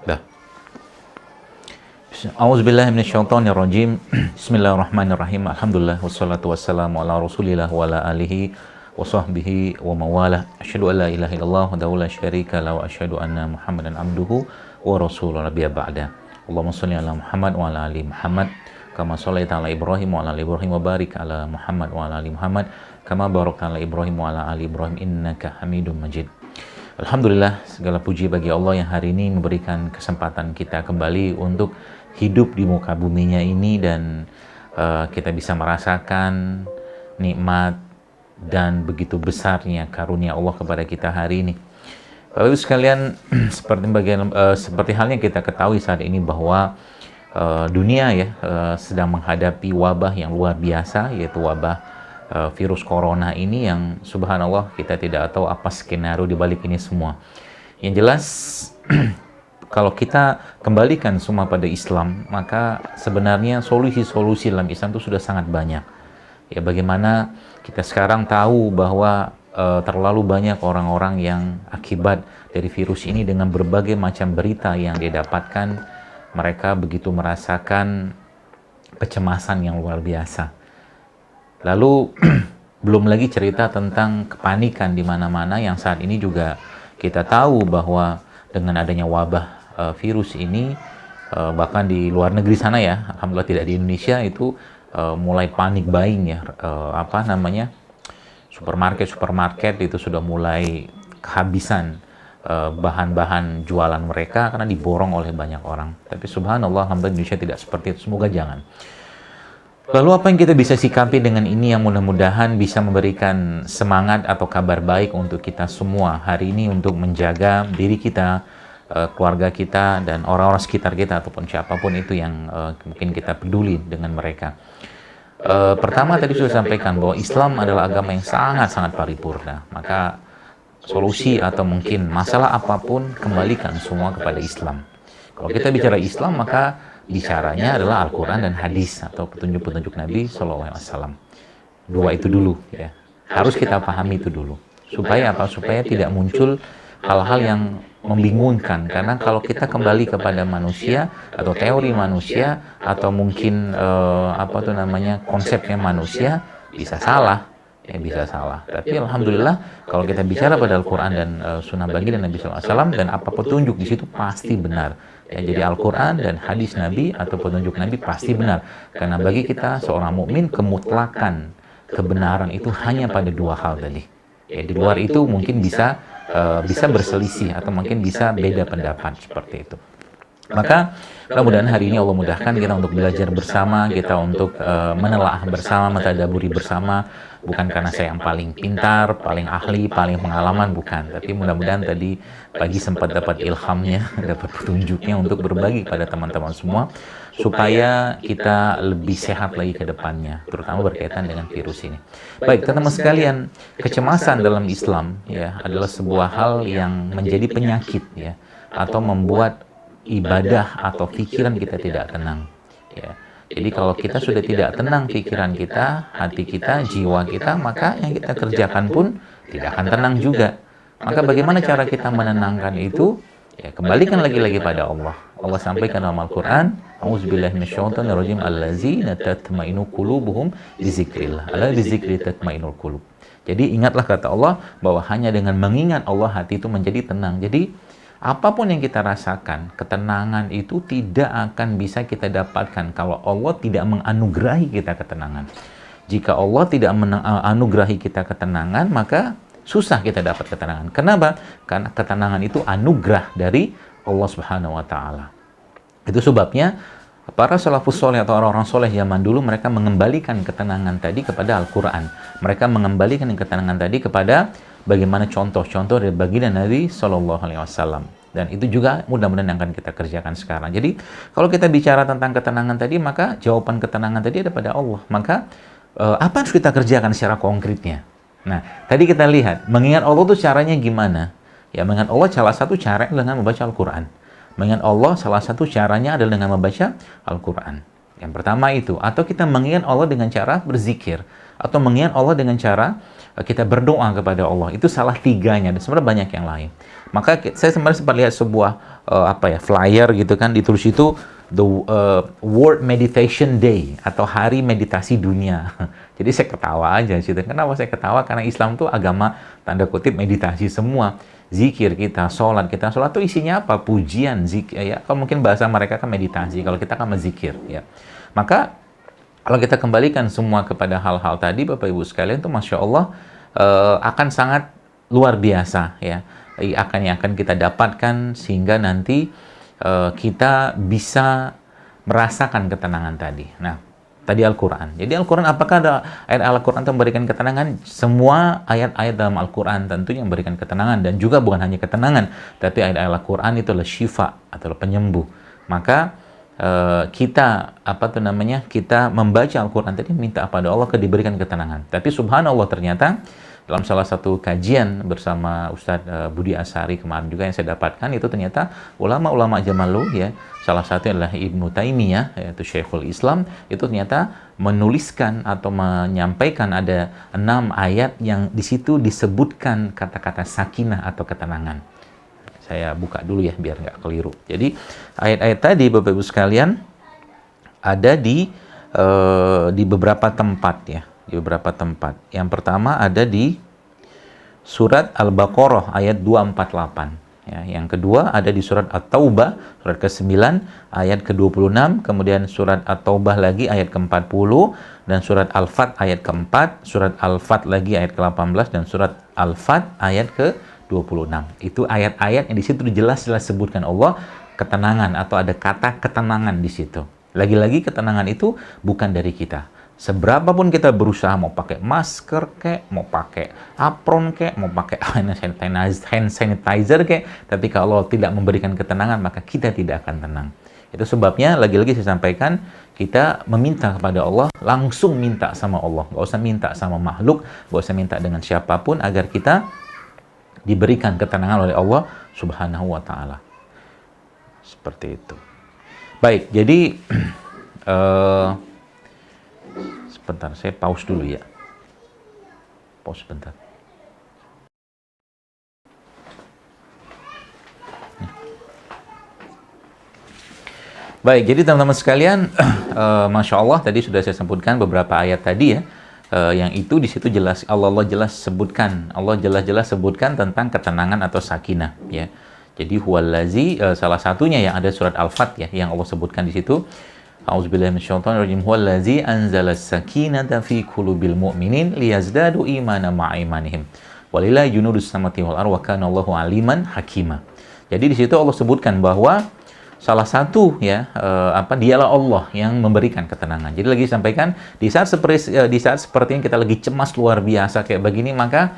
Dah. A'udzubillahiminasyaitonirrajim. Bismillahirrahmanirrahim. Alhamdulillah wassalatu wassalamu ala Rasulillah wa ala alihi wa sahbihi wa mawalah. Asyhadu an la ilaha illallah wa la syarika lahu wa asyhadu anna Muhammadan abduhu wa rasuluhu nabiyya ba'da. Allahumma shalli ala Muhammad wa ala ali Muhammad kama shallaita ala Ibrahim wa ala ali Ibrahim wa barik ala Muhammad wa ala ali Muhammad kama barakta ala Ibrahim wa ala ali Ibrahim innaka Hamidum Majid. Alhamdulillah, segala puji bagi Allah yang hari ini memberikan kesempatan kita kembali untuk hidup di muka buminya ini dan kita bisa merasakan nikmat dan begitu besarnya karunia Allah kepada kita hari ini. Bapak Ibu sekalian, seperti halnya kita ketahui saat ini bahwa dunia sedang menghadapi wabah yang luar biasa, yaitu wabah virus corona ini yang subhanallah kita tidak tahu apa skenario di balik ini semua. Yang jelas kalau kita kembalikan semua pada Islam, maka sebenarnya solusi-solusi dalam Islam itu sudah sangat banyak. Ya, bagaimana kita sekarang tahu bahwa terlalu banyak orang-orang yang akibat dari virus ini dengan berbagai macam berita yang dia dapatkan, mereka begitu merasakan kecemasan yang luar biasa. Lalu belum lagi cerita tentang kepanikan di mana-mana yang saat ini juga kita tahu bahwa dengan adanya wabah virus ini bahkan di luar negeri sana ya, alhamdulillah tidak di Indonesia itu mulai panik buying ya, supermarket itu sudah mulai kehabisan bahan-bahan jualan mereka karena diborong oleh banyak orang. Tapi subhanallah, alhamdulillah Indonesia tidak seperti itu, semoga jangan. Lalu apa yang kita bisa sikapi dengan ini yang mudah-mudahan bisa memberikan semangat atau kabar baik untuk kita semua hari ini untuk menjaga diri kita, keluarga kita, dan orang-orang sekitar kita ataupun siapapun itu yang mungkin kita peduli dengan mereka. Pertama tadi sudah sampaikan bahwa Islam adalah agama yang sangat-sangat paripurna. Maka solusi atau mungkin masalah apapun kembalikan semua kepada Islam. Kalau kita bicara Islam maka bicaranya adalah Al-Quran dan hadis atau petunjuk-petunjuk Nabi SAW. Dua itu dulu ya. Harus kita pahami itu dulu. Supaya apa? Supaya tidak muncul hal-hal yang membingungkan. Karena kalau kita kembali kepada manusia atau teori manusia atau mungkin konsepnya manusia bisa salah. Ya, bisa salah. Tapi alhamdulillah kalau kita bicara pada Al-Quran dan Sunnah baginda Nabi SAW dan apa petunjuk di situ pasti benar. Ya, jadi Al-Quran dan hadis Nabi atau petunjuk Nabi pasti benar. Karena bagi kita seorang mukmin kemutlakan kebenaran itu hanya pada dua hal tadi. Ya, di luar itu mungkin bisa berselisih atau mungkin bisa beda pendapat seperti itu. Maka mudah-mudahan hari ini Allah mudahkan kita untuk belajar bersama, kita untuk menelaah bersama, mentadaburi bersama. Bukan karena saya yang paling pintar, paling ahli, paling pengalaman, bukan. Tapi mudah-mudahan tadi pagi sempat dapat ilhamnya, dapat petunjuknya untuk berbagi pada teman-teman semua, supaya kita lebih sehat lagi ke depannya, terutama berkaitan dengan virus ini. Baik, teman-teman sekalian, kecemasan dalam Islam ya adalah sebuah hal yang menjadi penyakit ya, atau membuat ibadah atau pikiran kita tidak tenang ya. Jadi kalau kita sudah tidak tenang pikiran kita, hati kita, jiwa kita, maka yang kita kerjakan pun tidak akan tenang juga. Maka bagaimana cara kita menenangkan itu? Ya, kembalikan lagi-lagi pada Allah. Allah sampaikan dalam Al-Quran, A'udzubillahi minasyaitonirrajim, allazina tatma'innu qulubuhum bizikrillah. Ala bizikri tatma'innul qulub. Jadi ingatlah kata Allah bahwa hanya dengan mengingat Allah hati itu menjadi tenang. Jadi apapun yang kita rasakan, ketenangan itu tidak akan bisa kita dapatkan kalau Allah tidak menganugerahi kita ketenangan. Jika Allah tidak menganugerahi kita ketenangan, maka susah kita dapat ketenangan. Kenapa? Karena ketenangan itu anugerah dari Allah Subhanahu wa Ta'ala. Itu sebabnya para salafus soleh atau orang-orang soleh zaman dulu mereka mengembalikan ketenangan tadi kepada Al-Quran. Mereka mengembalikan ketenangan tadi kepada bagaimana contoh-contoh dari baginda Nabi SAW. Dan itu juga mudah-mudahan yang akan kita kerjakan sekarang. Jadi kalau kita bicara tentang ketenangan tadi, maka jawaban ketenangan tadi ada pada Allah. Maka apa yang harus kita kerjakan secara konkretnya? Nah, tadi kita lihat mengingat Allah itu caranya gimana? Ya, mengingat Allah salah satu cara dengan membaca Al-Quran. Mengingat Allah salah satu caranya adalah dengan membaca Al-Quran. Yang pertama itu, atau kita mengingat Allah dengan cara berzikir, atau mengingat Allah dengan cara kita berdoa kepada Allah. Itu salah tiganya, dan sebenarnya banyak yang lain. Maka saya kemarin sempat lihat sebuah flyer gitu kan, ditulis itu the World Meditation Day atau Hari Meditasi Dunia. Jadi saya ketawa aja situ. Kenapa saya ketawa? Karena Islam tuh agama tanda kutip meditasi semua. Zikir kita, sholat tuh isinya apa? Pujian, zikir ya. Kalau mungkin bahasa mereka kan meditasi, kalau kita kan menzikir ya. Maka kalau kita kembalikan semua kepada hal-hal tadi, Bapak Ibu sekalian, tuh Masya Allah akan sangat luar biasa ya. Yang akan kita dapatkan sehingga nanti kita bisa merasakan ketenangan tadi. Nah, tadi Al-Quran. Jadi Al-Quran, apakah ada ayat Al-Quran yang memberikan ketenangan? Semua ayat-ayat dalam Al-Quran tentunya memberikan ketenangan, dan juga bukan hanya ketenangan, tapi ayat-ayat Al-Quran itu adalah syifa atau penyembuh. Maka kita kita membaca Al-Quran tadi minta pada Allah diberikan ketenangan. Tapi subhanallah, ternyata dalam salah satu kajian bersama Ustadz Budi Asari kemarin juga yang saya dapatkan, itu ternyata ulama-ulama zaman lalu ya, salah satu adalah Ibnu Taimiyah, yaitu Syekhul Islam, itu ternyata menuliskan atau menyampaikan ada 6 ayat yang di situ disebutkan kata-kata sakinah atau ketenangan. Saya buka dulu ya biar nggak keliru. Jadi ayat-ayat tadi Bapak Ibu sekalian ada di beberapa tempat ya, di beberapa tempat. Yang pertama ada di surat Al-Baqarah ayat 248. Ya, yang kedua ada di surat At-Taubah surat ke-9 ayat ke-26, kemudian surat At-Taubah lagi ayat ke-40, dan surat Al-Fat ayat ke-4, surat Al-Fat lagi ayat ke-18, dan surat Al-Fat ayat ke-26. Itu ayat-ayat yang di situ jelas-jelas sebutkan Allah ketenangan, atau ada kata ketenangan di situ. Lagi-lagi ketenangan itu bukan dari kita. Seberapapun kita berusaha, mau pakai masker kek, mau pakai apron kek, mau pakai hand sanitizer kek, tapi kalau tidak memberikan ketenangan, maka kita tidak akan tenang. Itu sebabnya, lagi-lagi saya sampaikan, kita meminta kepada Allah, langsung minta sama Allah. Nggak usah minta sama makhluk, nggak usah minta dengan siapapun, agar kita diberikan ketenangan oleh Allah Subhanahu wa Ta'ala. Seperti itu. Baik, jadi sebentar, saya pause dulu ya. Pause sebentar. Baik, jadi teman-teman sekalian, Masya Allah, tadi sudah saya sebutkan beberapa ayat tadi ya, yang itu di situ jelas Allah jelas sebutkan tentang ketenangan atau sakinah ya. Jadi huwallazi, salah satunya yang ada surat Al-Fat ya, yang Allah sebutkan di situ. A'udzubillahi minasyaitonirrajim. Huwallazi anzalas sakinata fi qulubil mu'minin liyazdadu imanan ma'a imanihim. Walillahi junudus samawati wal ardi wa kana Allahu aliman hakima. Jadi di situ Allah sebutkan bahwa salah satu ya dialah Allah yang memberikan ketenangan. Jadi lagi sampaikan di saat seperti ini kita lagi cemas luar biasa kayak begini, maka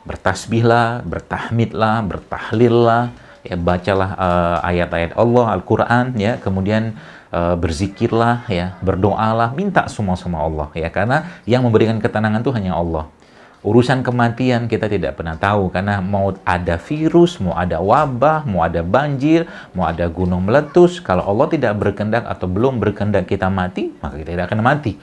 bertasbihlah, bertahmidlah, bertahlillah, ya bacalah ayat-ayat Allah Al-Qur'an ya, kemudian berzikirlah ya, berdoalah, minta semua sama Allah ya, karena yang memberikan ketenangan itu hanya Allah. Urusan kematian kita tidak pernah tahu, karena mau ada virus, mau ada wabah, mau ada banjir, mau ada gunung meletus, kalau Allah tidak berkehendak atau belum berkehendak kita mati, maka kita tidak akan mati.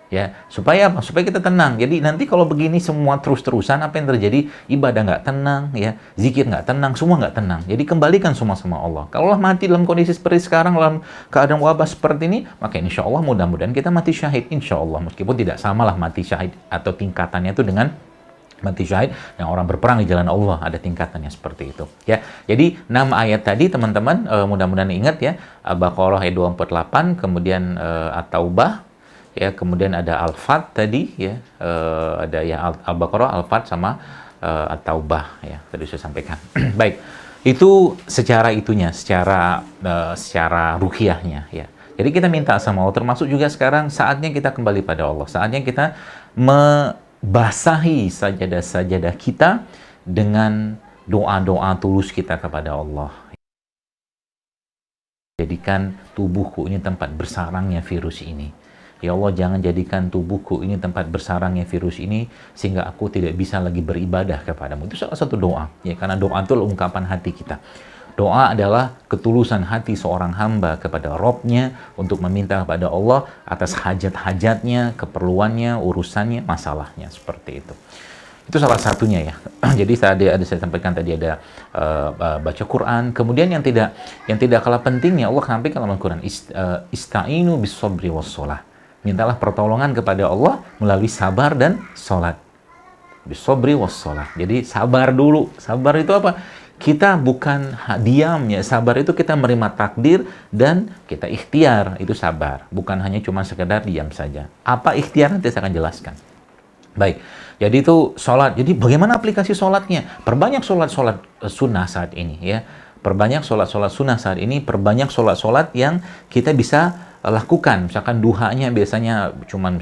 Ya, supaya apa? Supaya kita tenang. Jadi nanti kalau begini semua terus-terusan, apa yang terjadi? Ibadah nggak tenang, ya, zikir nggak tenang, semua nggak tenang. Jadi kembalikan semua sama Allah. Kalau mati dalam kondisi seperti sekarang, dalam keadaan wabah seperti ini, maka insya Allah mudah-mudahan kita mati syahid, insya Allah. Meskipun tidak samalah mati syahid atau tingkatannya itu dengan mati syahid yang orang berperang di jalan Allah, ada tingkatannya seperti itu ya. Jadi 6 ayat tadi teman-teman mudah-mudahan ingat ya. Al-Baqarah ayat 248, kemudian At-Taubah ya, kemudian ada Al-Fat tadi ya, ada ya Al-Baqarah, Al-Fat sama At-Taubah ya, tadi saya sampaikan. Baik, itu secara itunya, secara ruqyahnya ya. Jadi kita minta sama Allah, termasuk juga sekarang saatnya kita kembali pada Allah, saatnya kita membasahi sajadah-sajadah kita dengan doa-doa tulus kita kepada Allah. Jadikan tubuhku ini tempat bersarangnya virus ini. Ya Allah, jangan jadikan tubuhku ini tempat bersarangnya virus ini sehingga aku tidak bisa lagi beribadah kepadamu. Itu salah satu doa ya, karena doa itu ungkapan hati kita. Doa adalah ketulusan hati seorang hamba kepada Robnya untuk meminta kepada Allah atas hajat-hajatnya, keperluannya, urusannya, masalahnya, seperti itu. Itu salah satunya ya. Jadi tadi ada saya sampaikan tadi ada baca Quran. Kemudian yang tidak kalah pentingnya Allah sampaikan dalam Al-Quran, ista'inu bis sabri was shalah. Mintalah pertolongan kepada Allah melalui sabar dan salat. Bis sabri was shalah. Jadi sabar dulu. Sabar itu apa? Kita bukan diam ya. Sabar itu kita menerima takdir dan kita ikhtiar. Itu sabar. Bukan hanya cuma sekedar diam saja. Apa ikhtiar nanti saya akan jelaskan. Baik, jadi itu sholat. Jadi bagaimana aplikasi sholatnya? Perbanyak sholat-sholat sunnah saat ini ya. Perbanyak sholat-sholat sunnah saat ini. Perbanyak sholat-sholat yang kita bisa lakukan. Misalkan duhanya biasanya cuman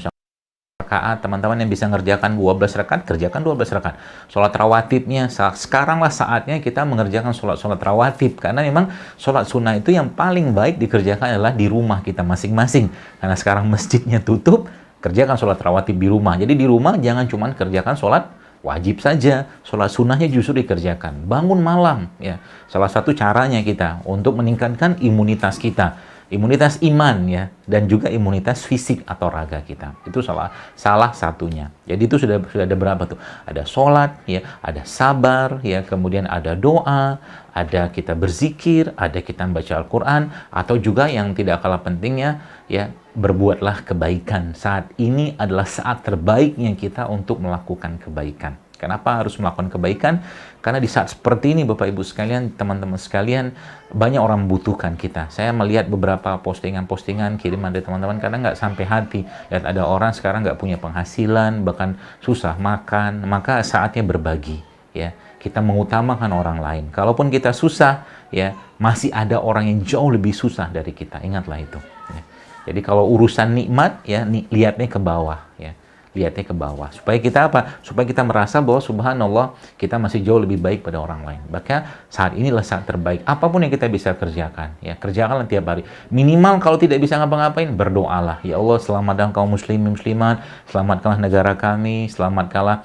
rakaat, teman-teman yang bisa ngerjakan 12 rakaat, kerjakan 12 rakaat. Sholat rawatibnya, sekaranglah saatnya kita mengerjakan sholat-sholat rawatib. Karena memang sholat sunnah itu yang paling baik dikerjakan adalah di rumah kita masing-masing. Karena sekarang masjidnya tutup, kerjakan sholat rawatib di rumah. Jadi di rumah jangan cuma kerjakan sholat wajib saja, sholat sunnahnya justru dikerjakan. Bangun malam, ya. Salah satu caranya kita untuk meningkatkan imunitas kita, imunitas iman ya, dan juga imunitas fisik atau raga kita. Itu salah satunya. Jadi itu sudah ada berapa tuh? Ada sholat, ya, ada sabar, ya, kemudian ada doa, ada kita berzikir, ada kita membaca Al-Quran, atau juga yang tidak kalah pentingnya, ya, berbuatlah kebaikan. Saat ini adalah saat terbaiknya kita untuk melakukan kebaikan. Kenapa harus melakukan kebaikan? Karena di saat seperti ini, Bapak Ibu sekalian, teman-teman sekalian, banyak orang membutuhkan kita. Saya melihat beberapa postingan-postingan kiriman dari teman-teman, kadang nggak sampai hati. Lihat ada orang sekarang nggak punya penghasilan, bahkan susah makan, maka saatnya berbagi. Ya, kita mengutamakan orang lain. Kalaupun kita susah, ya, masih ada orang yang jauh lebih susah dari kita. Ingatlah itu. Ya. Jadi kalau urusan nikmat, ya, lihatnya ke bawah, ya. Lihatnya ke bawah. Supaya kita apa? Supaya kita merasa bahwa subhanallah, kita masih jauh lebih baik pada orang lain. Maka saat inilah saat terbaik. Apapun yang kita bisa kerjakan, ya, kerjakanlah tiap hari. Minimal kalau tidak bisa ngapa-ngapain, berdoalah. Ya Allah, selamatkan kaum muslimin muslimat, selamatkanlah negara kami, selamatkanlah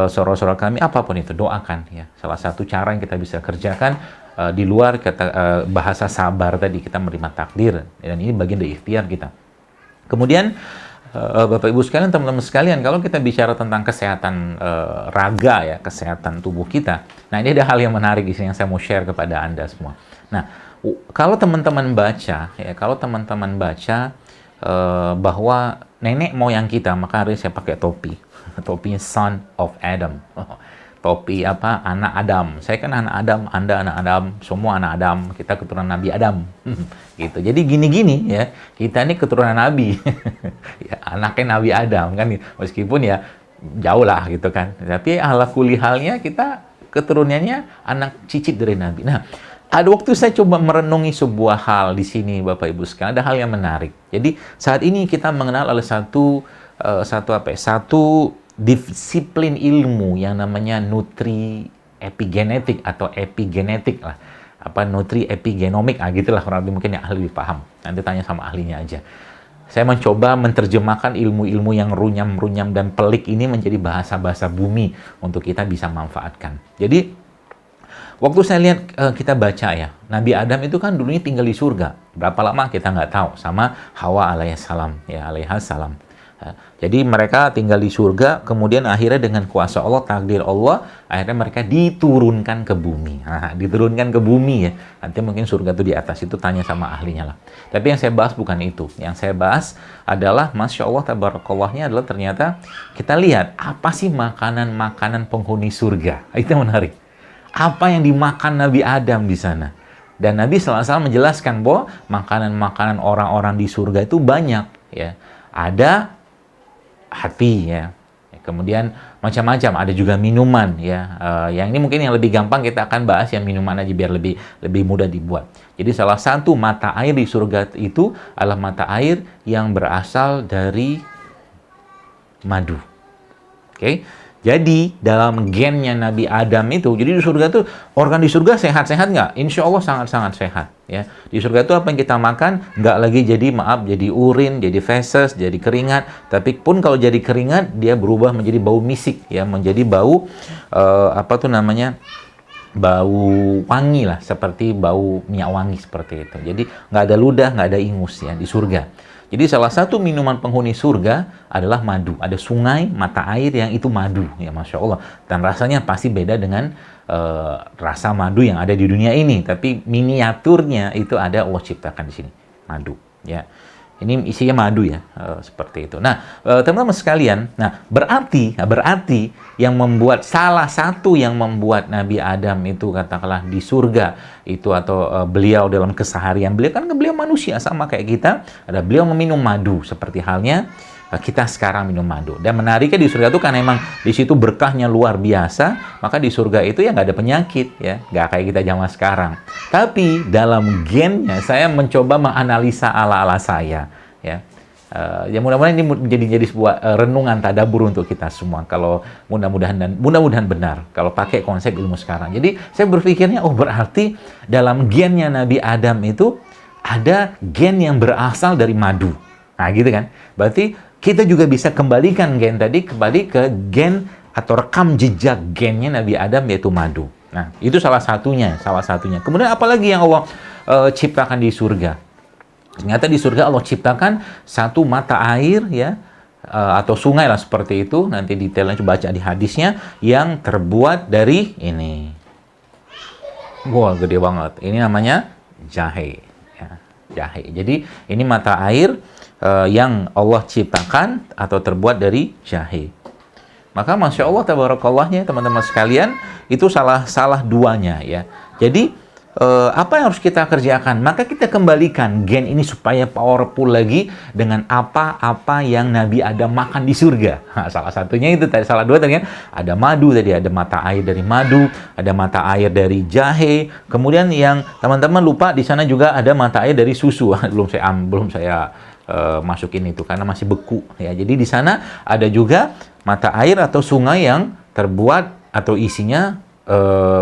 saudara-saudara kami, apapun itu, doakan, ya. Salah satu cara yang kita bisa kerjakan di luar kata bahasa sabar tadi, kita menerima takdir, dan ini bagian dari ikhtiar kita. Kemudian Bapak Ibu sekalian, teman-teman sekalian, kalau kita bicara tentang kesehatan raga, ya, kesehatan tubuh kita, nah ini ada hal yang menarik di sini yang saya mau share kepada Anda semua. Nah, kalau teman-teman baca, ya, bahwa nenek moyang kita, maka hari saya pakai topi, topinya Son of Adam. Topi apa? Anak Adam. Saya kan anak Adam, Anda anak Adam, semua anak Adam. Kita keturunan Nabi Adam. Gitu. Jadi gini-gini ya, kita ini keturunan Nabi. Ya, anaknya Nabi Adam kan. Meskipun ya jauh lah gitu kan. Tapi ala kuli halnya kita keturunannya anak cicit dari Nabi. Nah, ada waktu saya coba merenungi sebuah hal di sini, Bapak Ibu sekalian. Ada hal yang menarik. Jadi saat ini kita mengenal oleh satu disiplin ilmu yang namanya nutri epigenetik atau epigenetik lah, nutri epigenomik, gitulah kurang lebih, mungkin yang ahli paham. Nanti tanya sama ahlinya aja. Saya mencoba menerjemahkan ilmu-ilmu yang runyam-runyam dan pelik ini menjadi bahasa-bahasa bumi untuk kita bisa manfaatkan. Jadi waktu saya lihat, kita baca ya, Nabi Adam itu kan dulunya tinggal di surga. Berapa lama kita nggak tahu, sama Hawa alaihissalam, ya, alaihassalam. Jadi mereka tinggal di surga, kemudian akhirnya dengan kuasa Allah, takdir Allah, akhirnya mereka diturunkan ke bumi. Nah, diturunkan ke bumi ya. Nanti mungkin surga itu di atas, itu tanya sama ahlinya lah. Tapi yang saya bahas bukan itu. Yang saya bahas adalah, Masya Allah, tabarakallahnya adalah ternyata kita lihat, apa sih makanan-makanan penghuni surga. Itu yang menarik. Apa yang dimakan Nabi Adam di sana. Dan Nabi SAW menjelaskan bahwa makanan-makanan orang-orang di surga itu banyak. Ya. Ada hati, ya. Kemudian macam-macam, ada juga minuman, ya. Yang ini mungkin yang lebih gampang kita akan bahas yang minuman aja biar lebih mudah dibuat. Jadi salah satu mata air di surga itu adalah mata air yang berasal dari madu. Oke. Jadi dalam gennya Nabi Adam itu, jadi di surga itu, organ di surga sehat-sehat nggak? Insya Allah sangat-sangat sehat. Ya. Di surga itu apa yang kita makan, nggak lagi jadi urin, jadi feses, jadi keringat. Tapi pun kalau jadi keringat, dia berubah menjadi bau misik, ya, menjadi bau, bau wangi lah, seperti bau minyak wangi seperti itu. Jadi nggak ada ludah, nggak ada ingus ya di surga. Jadi salah satu minuman penghuni surga adalah madu. Ada sungai, mata air yang itu madu, ya Masya Allah. Dan rasanya pasti beda dengan rasa madu yang ada di dunia ini. Tapi miniaturnya itu ada Allah ciptakan di sini, madu. Ya, ini isinya madu ya, seperti itu. Nah, teman-teman sekalian, berarti yang membuat salah satu yang membuat Nabi Adam itu katakanlah di surga itu atau beliau dalam keseharian beliau kan beliau manusia sama kayak kita, ada beliau meminum madu seperti halnya kita sekarang minum madu. Dan menariknya di surga itu kan emang di situ berkahnya luar biasa, maka di surga itu ya nggak ada penyakit ya, nggak kayak kita zaman sekarang. Tapi dalam gennya saya mencoba menganalisa ala-ala saya ya. Ya mudah-mudahan ini jadi sebuah renungan tadabbur untuk kita semua. Kalau mudah-mudahan benar kalau pakai konsep ilmu sekarang. Jadi saya berpikirnya berarti dalam gennya Nabi Adam itu ada gen yang berasal dari madu. Nah gitu kan. Berarti kita juga bisa kembalikan gen tadi kembali ke gen atau rekam jejak gennya Nabi Adam yaitu madu. Nah, itu salah satunya. Kemudian apalagi yang Allah ciptakan di surga? Ternyata di surga Allah ciptakan satu mata air ya atau sungai lah seperti itu. Nanti detailnya coba baca di hadisnya yang terbuat dari ini. Wah, gede banget. Ini namanya jahe. Ya, jahe. Jadi ini mata air yang Allah ciptakan atau terbuat dari jahe. Maka Masya Allah tabarakallah-nya teman-teman sekalian, itu salah duanya ya. Jadi apa yang harus kita kerjakan? Maka kita kembalikan gen ini supaya powerful lagi dengan apa-apa yang Nabi Adam makan di surga. Nah, salah satunya itu tadi, salah dua tadi kan, ada madu tadi, ada mata air dari madu, ada mata air dari jahe. Kemudian yang teman-teman lupa di sana juga ada mata air dari susu. belum saya masukin itu karena masih beku ya. Jadi di sana ada juga mata air atau sungai yang terbuat atau isinya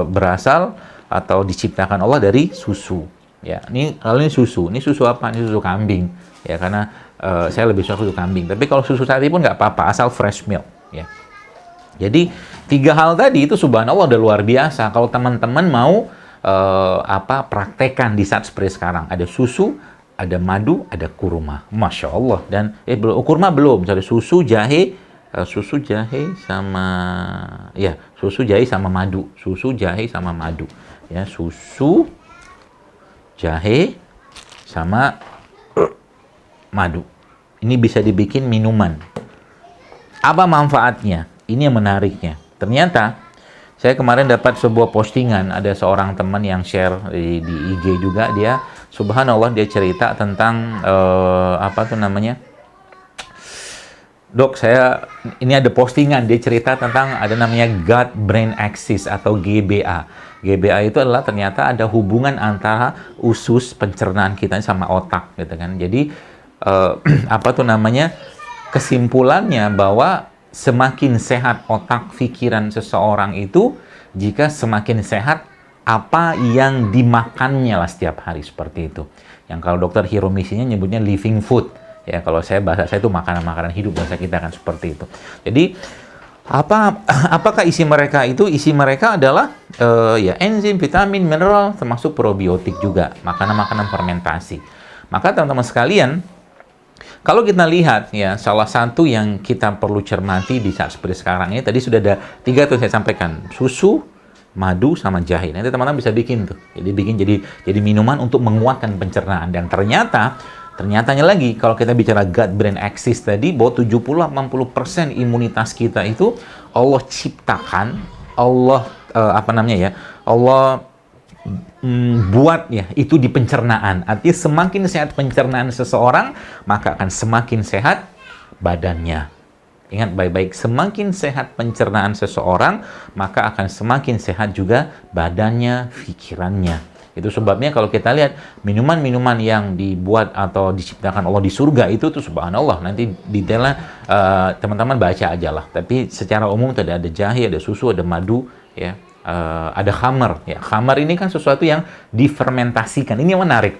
berasal atau diciptakan Allah dari susu. Ya, kalau ini susu apa? Ini susu kambing. Ya, karena saya lebih suka susu kambing. Tapi kalau susu sapi pun nggak apa-apa, asal fresh milk. Ya. Jadi 3 hal tadi itu subhanallah udah luar biasa. Kalau teman-teman mau praktekkan di saat seperti sekarang, ada susu, ada madu, ada kurma. Masya Allah. Dan kurma belum. Misalnya susu jahe sama madu. Ya, susu, jahe, sama madu. Ini bisa dibikin minuman. Apa manfaatnya? Ini yang menariknya. Ternyata, saya kemarin dapat sebuah postingan, ada seorang teman yang share di IG juga, dia, subhanallah, dia cerita tentang, Dok, ini ada postingan, dia cerita tentang ada namanya gut brain axis atau GBA. GBA itu adalah ternyata ada hubungan antara usus pencernaan kita sama otak, gitu kan. Jadi kesimpulannya bahwa semakin sehat otak pikiran seseorang itu jika semakin sehat apa yang dimakannya lah setiap hari, seperti itu. Yang kalau dokter Hiromisinya nyebutnya living food. Ya, kalau bahasa saya itu makanan-makanan hidup, bahasa kita kan seperti itu. Jadi apakah isi mereka itu? Isi mereka adalah enzim, vitamin, mineral, termasuk probiotik juga, makanan-makanan fermentasi. Maka teman-teman sekalian, kalau kita lihat ya, salah satu yang kita perlu cermati di saat seperti sekarang ini, tadi sudah ada 3 tuh saya sampaikan, susu, madu, sama jahe. Nanti teman-teman bisa bikin tuh. Jadi minuman untuk menguatkan pencernaan. Dan ternyatanya lagi, kalau kita bicara gut brain axis tadi, bahwa 70-80% imunitas kita itu Allah ciptakan, Allah buat ya, itu di pencernaan. Artinya semakin sehat pencernaan seseorang, maka akan semakin sehat badannya. Ingat baik-baik, semakin sehat pencernaan seseorang, maka akan semakin sehat juga badannya, pikirannya. Itu sebabnya kalau kita lihat minuman-minuman yang dibuat atau diciptakan Allah di surga itu tuh subhanallah, nanti detailnya teman-teman baca aja lah. Tapi secara umum tadi ada jahe, ada susu, ada madu, ya, ada khamar. Ya, khamar ini kan sesuatu yang difermentasikan. Ini yang menarik.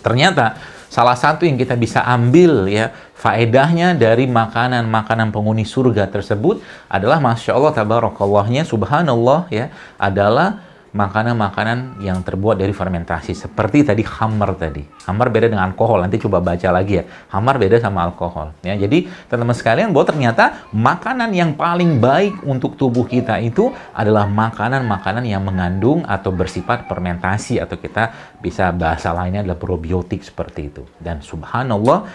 Ternyata salah satu yang kita bisa ambil ya faedahnya dari makanan-makanan penghuni surga tersebut adalah Masya Allah tabarakallah-nya subhanallah ya, adalah makanan-makanan yang terbuat dari fermentasi. Seperti tadi khamar tadi. Khamar beda dengan alkohol. Nanti coba baca lagi ya. Khamar beda sama alkohol. Ya, jadi teman-teman sekalian, bahwa ternyata makanan yang paling baik untuk tubuh kita itu adalah makanan-makanan yang mengandung atau bersifat fermentasi, atau kita bisa bahasa lainnya adalah probiotik seperti itu. Dan subhanallah,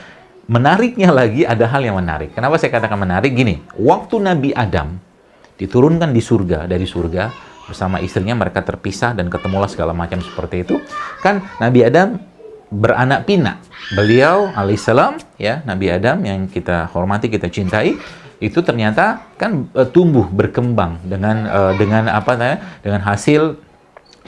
menariknya lagi ada hal yang menarik. Kenapa saya katakan menarik? Gini, waktu Nabi Adam diturunkan di surga, dari surga bersama istrinya, mereka terpisah dan ketemulah segala macam seperti itu. Kan Nabi Adam beranak pinak. Beliau alaihissalam, ya, Nabi Adam yang kita hormati, kita cintai, itu ternyata kan tumbuh berkembang dengan apa namanya? Dengan hasil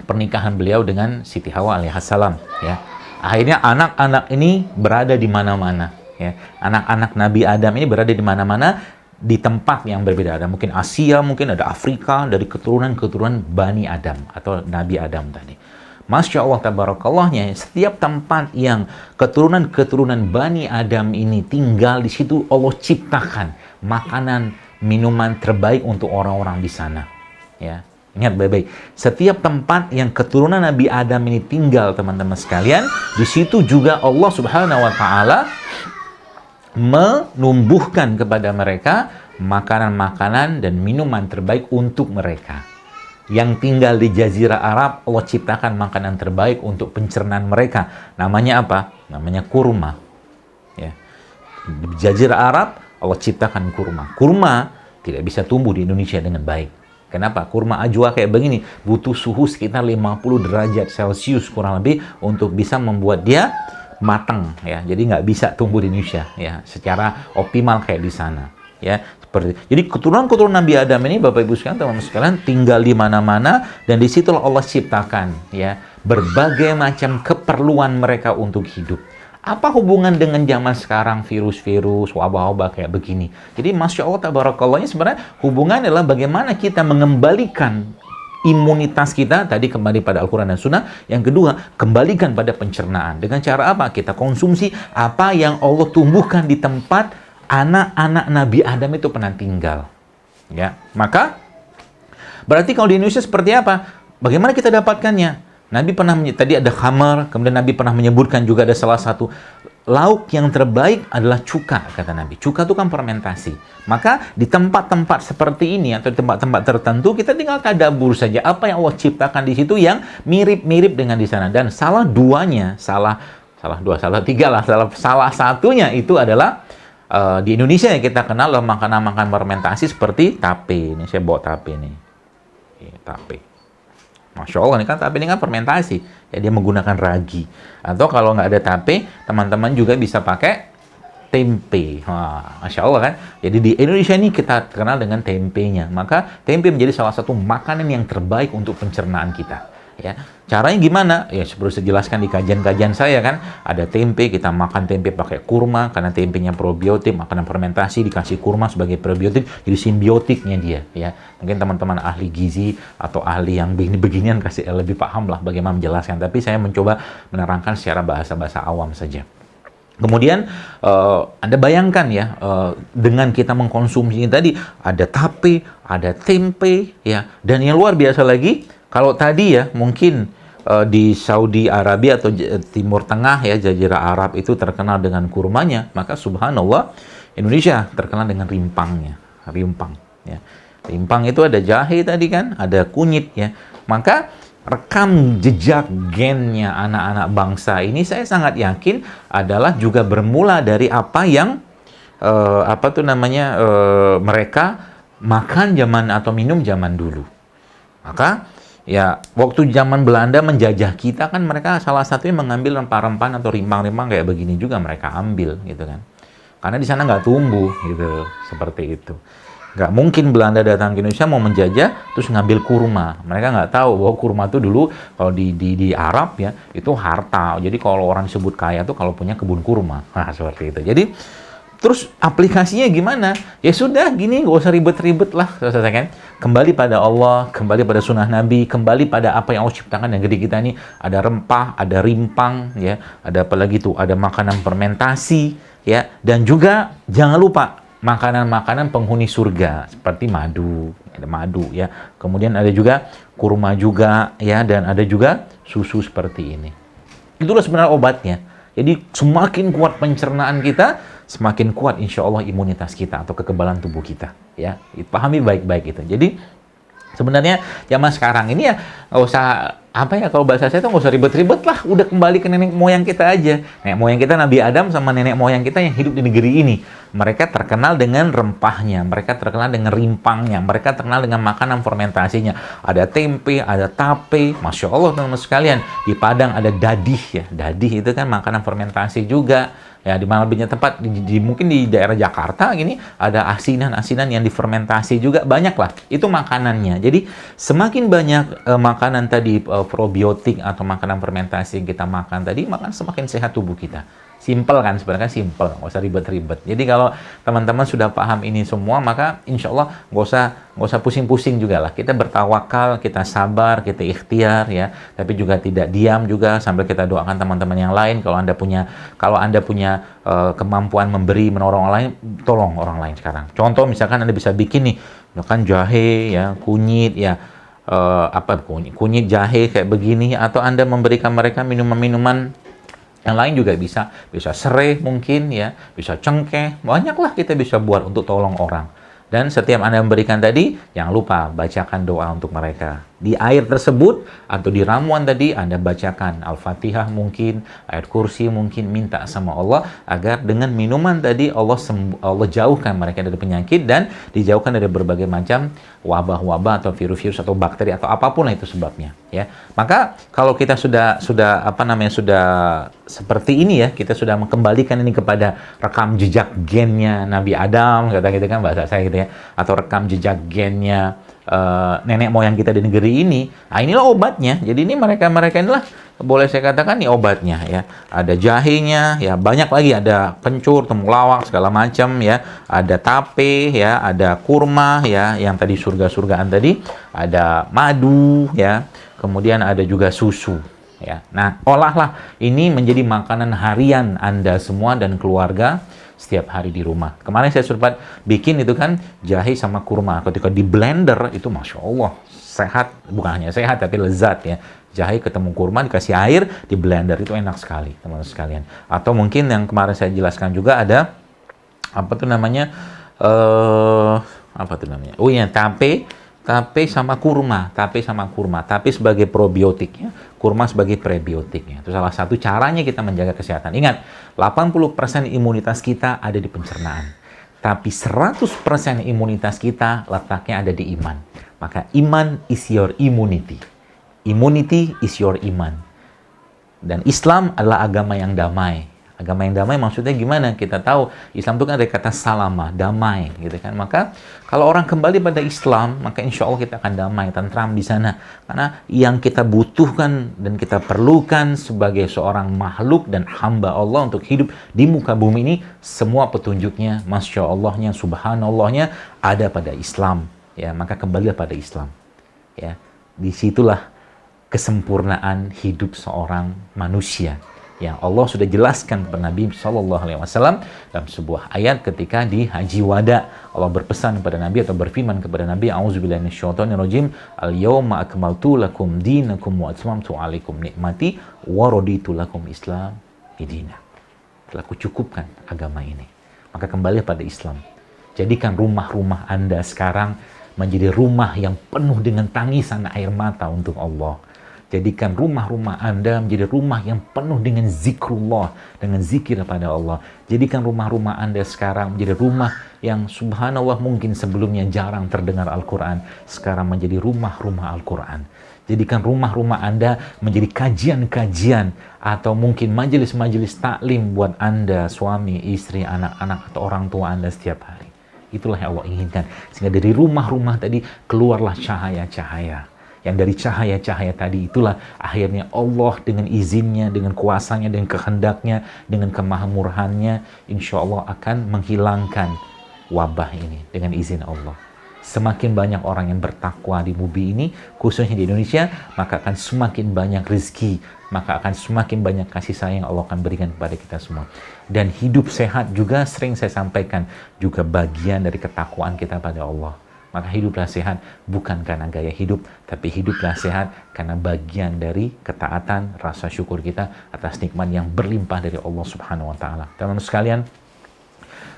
pernikahan beliau dengan Siti Hawa alaihissalam, ya. Akhirnya anak-anak ini berada di mana-mana, ya. Anak-anak Nabi Adam ini berada di mana-mana, di tempat yang berbeda. Ada mungkin Asia, mungkin ada Afrika, dari keturunan-keturunan Bani Adam atau Nabi Adam tadi. Masya Allah tabarakallahnya, setiap tempat yang keturunan-keturunan Bani Adam ini tinggal, di situ Allah ciptakan makanan, minuman terbaik untuk orang-orang di sana. Ya, ingat baik-baik. Setiap tempat yang keturunan Nabi Adam ini tinggal, teman-teman sekalian, di situ juga Allah Subhanahu wa taala menumbuhkan kepada mereka makanan-makanan dan minuman terbaik untuk mereka. Yang tinggal di Jazirah Arab, Allah ciptakan makanan terbaik untuk pencernaan mereka. Namanya apa? Namanya kurma. Ya. Di Jazirah Arab, Allah ciptakan kurma. Kurma tidak bisa tumbuh di Indonesia dengan baik. Kenapa? Kurma ajwa kayak begini butuh suhu sekitar 50 derajat Celcius kurang lebih untuk bisa membuat dia matang, ya. Jadi nggak bisa tumbuh di Indonesia, ya, secara optimal kayak di sana, ya. Seperti jadi keturunan Nabi Adam ini, Bapak Ibu sekalian, teman-teman sekalian, tinggal di mana-mana, dan disitulah Allah ciptakan, ya, berbagai macam keperluan mereka untuk hidup. Apa hubungan dengan zaman sekarang, virus-virus, wabah-wabah kayak begini? Jadi Masya Allah tabarakallah, sebenarnya hubungannya adalah bagaimana kita mengembalikan imunitas kita, tadi kembali pada Al-Quran dan Sunnah. Yang kedua, kembalikan pada pencernaan. Dengan cara apa? Kita konsumsi apa yang Allah tumbuhkan di tempat anak-anak Nabi Adam itu pernah tinggal. Ya, maka berarti kalau di Indonesia seperti apa? Bagaimana kita dapatkannya? Nabi pernah, tadi ada khamar, kemudian Nabi pernah menyebutkan juga ada salah satu lauk yang terbaik adalah cuka, kata Nabi. Cuka itu kan fermentasi. Maka di tempat-tempat seperti ini atau di tempat-tempat tertentu, kita tinggal tadabbur saja apa yang Allah ciptakan di situ yang mirip-mirip dengan di sana. Dan salah satunya itu adalah di Indonesia yang kita kenal makanan-makanan fermentasi seperti tape. Ini saya bawa tape nih. Tape. Masya Allah, ini kan tape ini kan fermentasi. Ya, dia menggunakan ragi. Atau kalau nggak ada tape, teman-teman juga bisa pakai tempe. Wah, Masya Allah kan. Jadi di Indonesia ini kita terkenal dengan tempenya. Maka tempe menjadi salah satu makanan yang terbaik untuk pencernaan kita. Ya, caranya gimana? Ya, seperti saya jelaskan di kajian-kajian saya kan, ada tempe, kita makan tempe pakai kurma karena tempenya probiotik, makanan fermentasi dikasih kurma sebagai probiotik, jadi simbiotiknya dia, ya. Mungkin teman-teman ahli gizi atau ahli yang begini-beginian kasih lebih paham lah bagaimana menjelaskan, tapi saya mencoba menerangkan secara bahasa-bahasa awam saja. Kemudian Anda bayangkan ya, dengan kita mengkonsumsi tadi ada tape, ada tempe, ya, dan yang luar biasa lagi. Kalau tadi ya mungkin di Saudi Arabia atau Timur Tengah ya, Jazirah Arab itu terkenal dengan kurmanya, maka subhanallah Indonesia terkenal dengan rimpangnya, rimpang ya. Rimpang itu ada jahe tadi kan, ada kunyit ya. Maka rekam jejak gennya anak-anak bangsa ini saya sangat yakin adalah juga bermula dari apa yang mereka makan zaman atau minum zaman dulu. Maka ya, waktu zaman Belanda menjajah kita kan mereka salah satunya mengambil rempah-rempah atau rimpang-rimpang kayak begini juga mereka ambil gitu kan. Karena di sana nggak tumbuh gitu, seperti itu. Nggak mungkin Belanda datang ke Indonesia mau menjajah terus ngambil kurma. Mereka nggak tahu bahwa kurma itu dulu kalau di Arab ya itu harta. Jadi kalau orang disebut kaya tuh kalau punya kebun kurma. Nah, seperti itu. Jadi terus aplikasinya gimana? Ya sudah gini, nggak usah ribet-ribet lah, selesai kan? Kembali pada Allah, kembali pada sunnah Nabi, kembali pada apa yang Allah ciptakan yang gede kita ini. Ada rempah, ada rimpang, ya, ada apa lagi tuh? Ada makanan fermentasi, ya, dan juga jangan lupa makanan-makanan penghuni surga seperti madu, ada madu ya. Kemudian ada juga kurma juga ya, dan ada juga susu seperti ini. Itulah sebenarnya obatnya. Jadi semakin kuat pencernaan kita, semakin kuat insya Allah imunitas kita atau kekebalan tubuh kita. Ya, pahami baik-baik itu. Jadi sebenarnya zaman sekarang ini ya nggak usah apa ya, kalau bahasa saya tuh nggak usah ribet-ribet lah, udah kembali ke nenek moyang kita aja. Nenek moyang kita Nabi Adam sama nenek moyang kita yang hidup di negeri ini. Mereka terkenal dengan rempahnya, mereka terkenal dengan rimpangnya, mereka terkenal dengan makanan fermentasinya. Ada tempe, ada tape, Masya Allah teman-teman sekalian. Di Padang ada dadih ya, dadih itu kan makanan fermentasi juga. Ya, di mana banyak tempat, mungkin di daerah Jakarta gini, ada asinan-asinan yang difermentasi juga, banyak lah. Itu makanannya. Jadi, semakin banyak makanan tadi, probiotik atau makanan fermentasi yang kita makan tadi, maka semakin sehat tubuh kita. Simple kan, sebenarnya simple, nggak usah ribet-ribet. Jadi kalau teman-teman sudah paham ini semua, maka insya Allah nggak usah pusing-pusing juga lah. Kita bertawakal, kita sabar, kita ikhtiar ya. Tapi juga tidak diam juga sambil kita doakan teman-teman yang lain. Kalau Anda punya kemampuan memberi, menolong orang lain, tolong orang lain sekarang. Contoh misalkan Anda bisa bikin nih, misalkan jahe ya, kunyit ya. Kunyit jahe kayak begini, atau Anda memberikan mereka minuman-minuman yang lain juga bisa serai mungkin ya, bisa cengkeh, banyaklah kita bisa buat untuk tolong orang. Dan setiap Anda memberikan tadi, jangan lupa bacakan doa untuk mereka. Di air tersebut atau di ramuan tadi Anda bacakan Al-Fatihah mungkin, ayat kursi mungkin, minta sama Allah agar dengan minuman tadi Allah jauhkan mereka dari penyakit dan dijauhkan dari berbagai macam wabah-wabah atau virus-virus atau bakteri atau apapun lah itu sebabnya ya. Maka kalau kita sudah seperti ini ya, kita sudah mengembalikan ini kepada rekam jejak gennya Nabi Adam, kata gitu kan bahasa saya gitu ya, atau rekam jejak gennya nenek moyang kita di negeri ini. Nah, inilah obatnya. Jadi ini mereka inilah boleh saya katakan nih obatnya ya. Ada jahenya ya, banyak lagi, ada kencur, temulawak segala macam ya. Ada tape ya, ada kurma ya, yang tadi surga-surgaan tadi, ada madu ya. Kemudian ada juga susu ya. Nah, olahlah ini menjadi makanan harian Anda semua dan keluarga setiap hari di rumah. Kemarin saya sempat bikin itu kan jahe sama kurma. Ketika di blender itu Masya Allah sehat, bukan hanya sehat tapi lezat ya. Jahe ketemu kurma dikasih air di blender itu enak sekali teman-teman sekalian. Atau mungkin yang kemarin saya jelaskan juga ada oh iya, tape sama kurma. Tape sebagai probiotik ya, kurma sebagai prebiotik ya. Itu salah satu caranya kita menjaga kesehatan. Ingat, 80% imunitas kita ada di pencernaan. Tapi 100% imunitas kita letaknya ada di iman. Maka iman is your immunity. Immunity is your iman. Dan Islam adalah agama yang damai. Agama yang damai maksudnya gimana? Kita tahu Islam itu kan dari kata salama, damai, gitu kan. Maka kalau orang kembali pada Islam, maka insya Allah kita akan damai, tentram di sana. Karena yang kita butuhkan dan kita perlukan sebagai seorang makhluk dan hamba Allah untuk hidup di muka bumi ini, semua petunjuknya, masya Allahnya, subhanallahnya ada pada Islam. Ya, maka kembalilah pada Islam. Ya, disitulah kesempurnaan hidup seorang manusia. Yang Allah sudah jelaskan kepada Nabi SAW dalam sebuah ayat ketika di Haji Wada. Allah berpesan kepada Nabi atau berfirman kepada Nabi, A'udzubillahi minasyaitonirrajim, Al-yawma akmaltu lakum dinakum wa atmamtu 'alaikum ni'mati wa raditu lakum Islam dina. Telah kucukupkan agama ini. Maka kembali pada Islam. Jadikan rumah-rumah Anda sekarang menjadi rumah yang penuh dengan tangisan air mata untuk Allah. Jadikan rumah-rumah Anda menjadi rumah yang penuh dengan zikrullah, dengan zikir kepada Allah. Jadikan rumah-rumah Anda sekarang menjadi rumah yang subhanallah mungkin sebelumnya jarang terdengar Al-Quran, sekarang menjadi rumah-rumah Al-Quran. Jadikan rumah-rumah Anda menjadi kajian-kajian atau mungkin majelis-majelis taklim buat Anda, suami, istri, anak-anak, atau orang tua Anda setiap hari. Itulah yang Allah inginkan. Sehingga dari rumah-rumah tadi keluarlah cahaya-cahaya. Yang dari cahaya-cahaya tadi itulah akhirnya Allah dengan izinnya, dengan kuasanya, dengan kehendaknya, dengan kemahamurahannya, insya Allah akan menghilangkan wabah ini dengan izin Allah. Semakin banyak orang yang bertakwa di bumi ini, khususnya di Indonesia, maka akan semakin banyak rezeki, maka akan semakin banyak kasih sayang Allah akan berikan kepada kita semua. Dan hidup sehat juga sering saya sampaikan, juga bagian dari ketakwaan kita pada Allah. Maka hiduplah sehat bukan karena gaya hidup, tapi hiduplah sehat karena bagian dari ketaatan, rasa syukur kita atas nikmat yang berlimpah dari Allah Subhanahu wa taala. Teman-teman sekalian,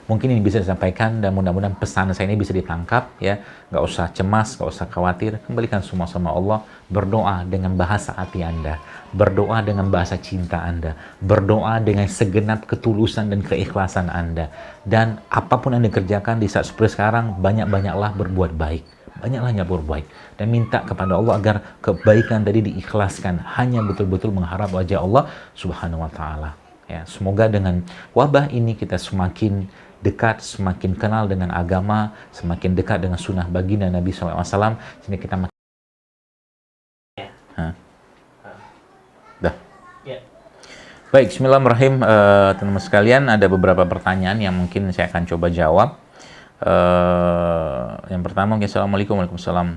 mungkin ini bisa disampaikan dan mudah-mudahan pesan saya ini bisa ditangkap ya. Nggak usah cemas, nggak usah khawatir. Kembalikan semua sama Allah. Berdoa dengan bahasa hati Anda. Berdoa dengan bahasa cinta Anda. Berdoa dengan segenap ketulusan dan keikhlasan Anda. Dan apapun yang dikerjakan di saat seperti sekarang, banyak-banyaklah berbuat baik. Banyaklah berbuat baik. Dan minta kepada Allah agar kebaikan tadi diikhlaskan. Hanya betul-betul mengharap wajah Allah Subhanahu wa ta'ala. Ya, semoga dengan wabah ini kita semakin dekat, semakin kenal dengan agama, semakin dekat dengan sunnah baginda Nabi SAW, sehingga kita makin... Dah. Baik, bismillahirrahmanirrahim. Teman-teman sekalian, ada beberapa pertanyaan yang mungkin saya akan coba jawab. Yang pertama, mungkin Assalamualaikum, Waalaikumsalam.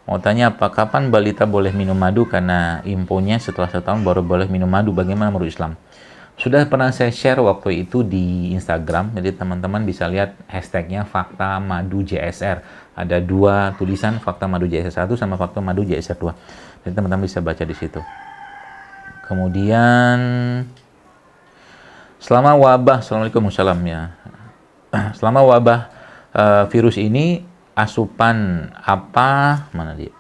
Mau tanya, kapan balita boleh minum madu? Karena infonya setelah 1 tahun baru boleh minum madu. Bagaimana menurut Islam? Sudah pernah saya share waktu itu di Instagram, jadi teman-teman bisa lihat hashtagnya Fakta Madu JSR. Ada 2 tulisan, Fakta Madu JSR 1 sama Fakta Madu JSR 2. Jadi teman-teman bisa baca di situ. Kemudian, selama wabah, Assalamualaikum warahmatullahi wabarakatuh. Selama wabah virus ini, asupan apa, mana dia?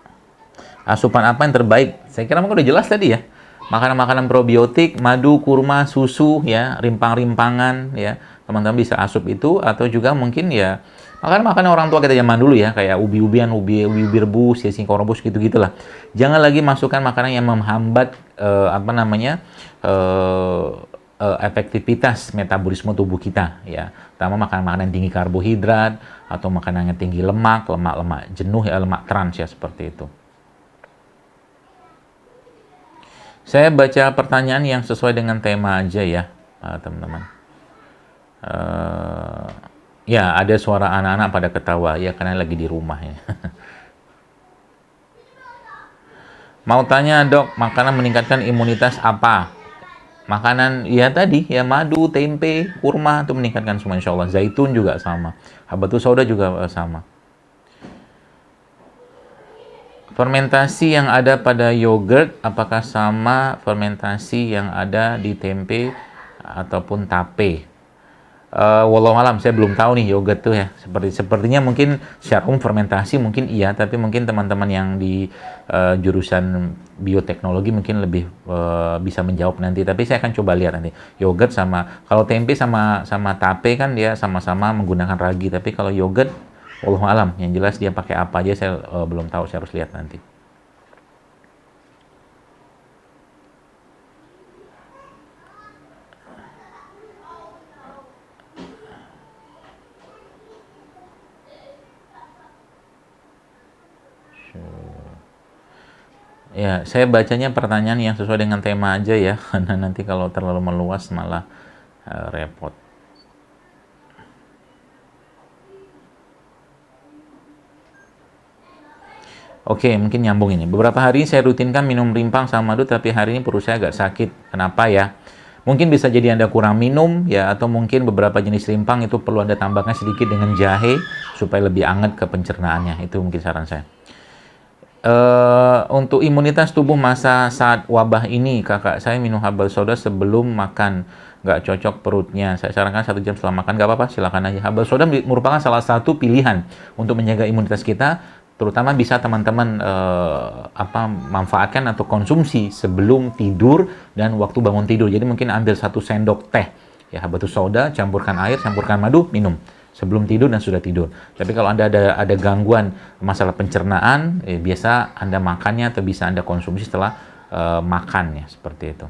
Asupan apa yang terbaik? Saya kira mungkin udah jelas tadi ya. Makanan-makanan probiotik, madu, kurma, susu, ya, rimpang-rimpangan, ya, teman-teman bisa asup itu, atau juga mungkin ya makanan-makanan orang tua kita zaman dulu ya, kayak ubi-ubian, ubi rebus, ya, singkong rebus, gitu-gitulah. Jangan lagi masukkan makanan yang menghambat efektivitas metabolisme tubuh kita, ya. Terutama makanan-makanan yang tinggi karbohidrat atau makanan yang tinggi lemak jenuh, ya, lemak trans, ya, seperti itu. Saya baca pertanyaan yang sesuai dengan tema aja ya, teman-teman. Ya, ada suara anak-anak pada ketawa, ya karena lagi di rumah ya. Mau tanya dok, makanan meningkatkan imunitas apa? Makanan, ya tadi, ya madu, tempe, kurma, itu meningkatkan semua insya Allah. Zaitun juga sama. Habatus sauda juga sama. Fermentasi yang ada pada yogurt, apakah sama fermentasi yang ada di tempe ataupun tape? Walau alam, saya belum tahu nih yogurt tuh ya. Sepertinya mungkin secara umum fermentasi mungkin iya, tapi mungkin teman-teman yang di jurusan bioteknologi mungkin lebih bisa menjawab nanti. Tapi saya akan coba lihat nanti. Yogurt sama, kalau tempe sama tape kan dia sama-sama menggunakan ragi, tapi kalau yogurt wallahu alam, yang jelas dia pakai apa aja saya belum tahu, saya harus lihat nanti. Ya, saya bacanya pertanyaan yang sesuai dengan tema aja ya, karena nanti kalau terlalu meluas malah repot. Oke, mungkin nyambung ini. Beberapa hari saya rutinkan minum rimpang sama madu, tapi hari ini perut saya agak sakit. Kenapa ya? Mungkin bisa jadi Anda kurang minum, ya, atau mungkin beberapa jenis rimpang itu perlu Anda tambahkan sedikit dengan jahe, supaya lebih hangat ke pencernaannya. Itu mungkin saran saya. Untuk imunitas tubuh masa saat wabah ini, kakak saya minum herbal soda sebelum makan. Nggak cocok perutnya. Saya sarankan 1 jam setelah makan, nggak apa-apa, silakan aja. Herbal soda merupakan salah satu pilihan untuk menjaga imunitas kita. Terutama bisa teman-teman manfaatkan atau konsumsi sebelum tidur dan waktu bangun tidur. Jadi mungkin ambil 1 sendok teh, ya, habatus sauda, campurkan air, campurkan madu, minum sebelum tidur dan sudah tidur. Tapi kalau Anda ada gangguan masalah pencernaan, biasa Anda makannya atau bisa Anda konsumsi setelah makan, ya, seperti itu.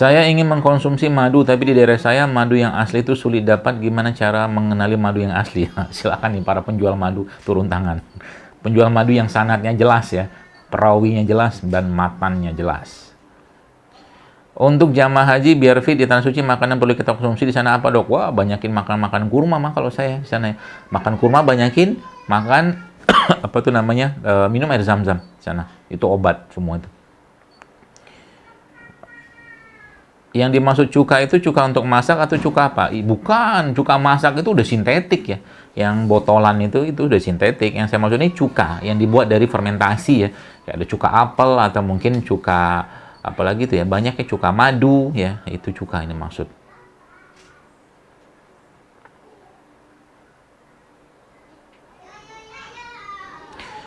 Saya ingin mengkonsumsi madu, tapi di daerah saya madu yang asli itu sulit dapat. Gimana cara mengenali madu yang asli? Silakan nih para penjual madu turun tangan. Penjual madu yang sanadnya jelas ya, perawinya jelas dan matannya jelas. Untuk jamaah haji biar fit di tanah suci, makanan perlu kita konsumsi di sana apa, Dok? Wah, banyakin makan kurma mah kalau saya di sana ya. Makan kurma, banyakin makan apa tuh namanya? Minum air zam-zam di sana. Itu obat semua itu. Yang dimaksud cuka itu cuka untuk masak atau cuka apa? Bukan, cuka masak itu udah sintetik ya. Yang botolan itu udah sintetik. Yang saya maksud ini cuka yang dibuat dari fermentasi ya. Kayak ada cuka apel atau mungkin cuka apalagi itu ya, banyaknya cuka madu ya, itu cuka ini maksud.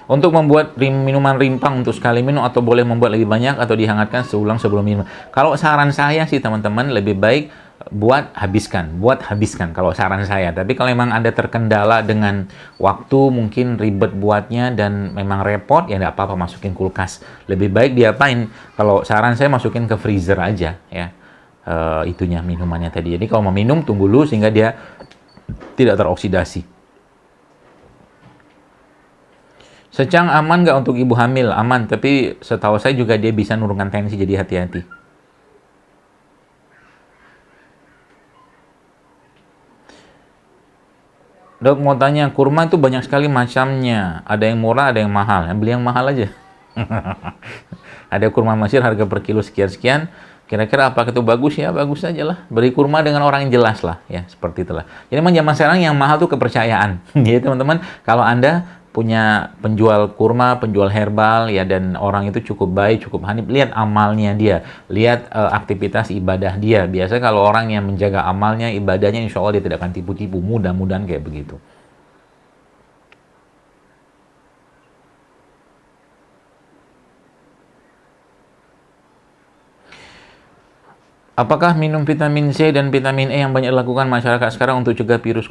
Untuk membuat minuman rimpang untuk sekali minum atau boleh membuat lebih banyak atau dihangatkan seulang sebelum minum. Kalau saran saya sih teman-teman lebih baik buat habiskan kalau saran saya. Tapi kalau memang Anda terkendala dengan waktu, mungkin ribet buatnya dan memang repot, ya nggak apa-apa masukin kulkas. Lebih baik diapain? Kalau saran saya masukin ke freezer aja ya. Itunya minumannya tadi. Jadi kalau mau minum tunggu dulu sehingga dia tidak teroksidasi. Secang aman nggak untuk ibu hamil? Aman, tapi setahu saya juga dia bisa nurunkan tensi, jadi hati-hati. Dok, mau tanya, kurma itu banyak sekali macamnya. Ada yang murah, ada yang mahal. Beli yang mahal aja. Ada kurma Mesir harga per kilo sekian-sekian. Kira-kira apakah itu bagus? Ya, bagus aja lah. Beri kurma dengan orang yang jelas lah. Ya, seperti itulah. Jadi memang zaman sekarang yang mahal tuh kepercayaan. Jadi teman-teman, kalau Anda punya penjual kurma, penjual herbal, ya, dan orang itu cukup baik, cukup hanif, lihat amalnya dia, lihat aktivitas ibadah dia. Biasa kalau orang yang menjaga amalnya, ibadahnya, insya Allah dia tidak akan tipu-tipu, mudah-mudahan kayak begitu. Apakah minum vitamin C dan vitamin E yang banyak dilakukan masyarakat sekarang untuk cegah virus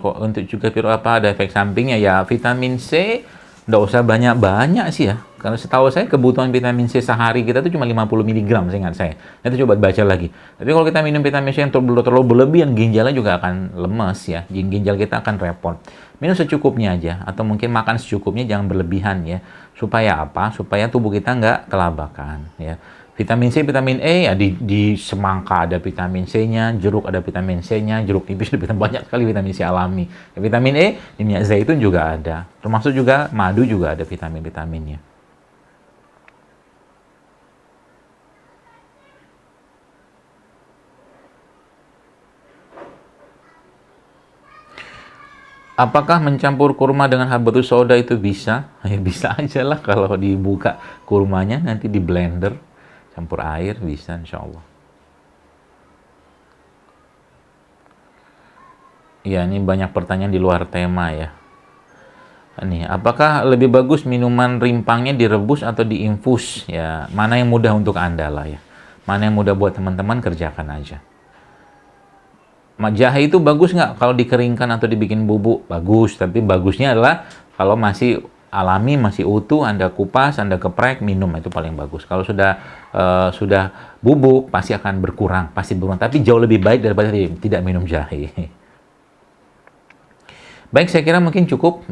apa, ada efek sampingnya? Ya, vitamin C nggak usah banyak-banyak sih ya. Karena setahu saya kebutuhan vitamin C sehari kita tuh cuma 50 mg, seingat saya. Nanti coba baca lagi. Tapi kalau kita minum vitamin C yang terlalu berlebihan, ginjalnya juga akan lemes ya. Ginjal kita akan repot. Minum secukupnya aja, atau mungkin makan secukupnya, jangan berlebihan ya. Supaya apa? Supaya tubuh kita nggak kelabakan ya. Vitamin C, vitamin E, ya di semangka ada vitamin C-nya, jeruk ada vitamin C-nya, jeruk nipis ada banyak sekali vitamin C alami. Ya, vitamin E di minyak zaitun juga ada, termasuk juga madu juga ada vitamin-vitaminnya. Apakah mencampur kurma dengan habatus sauda itu bisa? Ya bisa aja lah kalau dibuka kurmanya, nanti di blender, campur air, bisa insya Allah. Ya, ini banyak pertanyaan di luar tema ya. Nih, apakah lebih bagus minuman rimpangnya direbus atau diinfus? Ya, mana yang mudah untuk Anda lah ya. Mana yang mudah buat teman-teman, kerjakan aja. Jahe itu bagus nggak kalau dikeringkan atau dibikin bubuk? Bagus, tapi bagusnya adalah kalau masih alami, masih utuh, Anda kupas, Anda geprek, minum, itu paling bagus. Kalau sudah bubuk, pasti akan berkurang, tapi jauh lebih baik daripada tidak minum jahe. Baik, saya kira mungkin cukup.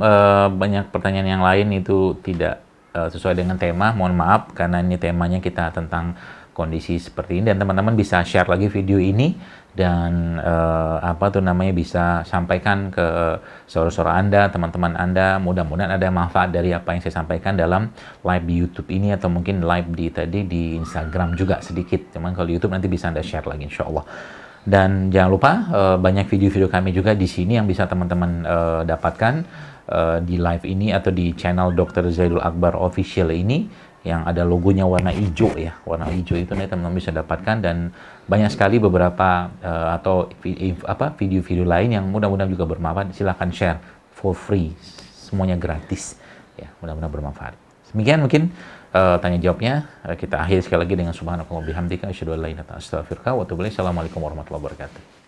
Banyak pertanyaan yang lain itu tidak sesuai dengan tema, mohon maaf, karena ini temanya kita tentang kondisi seperti ini, dan teman-teman bisa share lagi video ini dan bisa sampaikan ke saudara-saudara Anda, teman-teman Anda. Mudah-mudahan ada manfaat dari apa yang saya sampaikan dalam live di YouTube ini, atau mungkin live di Instagram juga sedikit. Cuman kalau di YouTube nanti bisa Anda share lagi insya Allah. Dan jangan lupa banyak video-video kami juga di sini yang bisa teman-teman dapatkan di live ini atau di channel Dr. Zaidul Akbar Official ini, yang ada logonya warna hijau ya. Warna hijau itu nanti teman-teman bisa dapatkan, dan banyak sekali beberapa video-video lain yang mudah-mudahan juga bermanfaat. Silahkan share for free, semuanya gratis ya, mudah-mudahan bermanfaat. Demikian mungkin tanya jawabnya. Kita akhiri sekali lagi dengan subhanakallah bihamdika asyhadu an la ilaha illa anta astaghfiruka wa atubu ilaik. Assalamualaikum warahmatullahi wabarakatuh.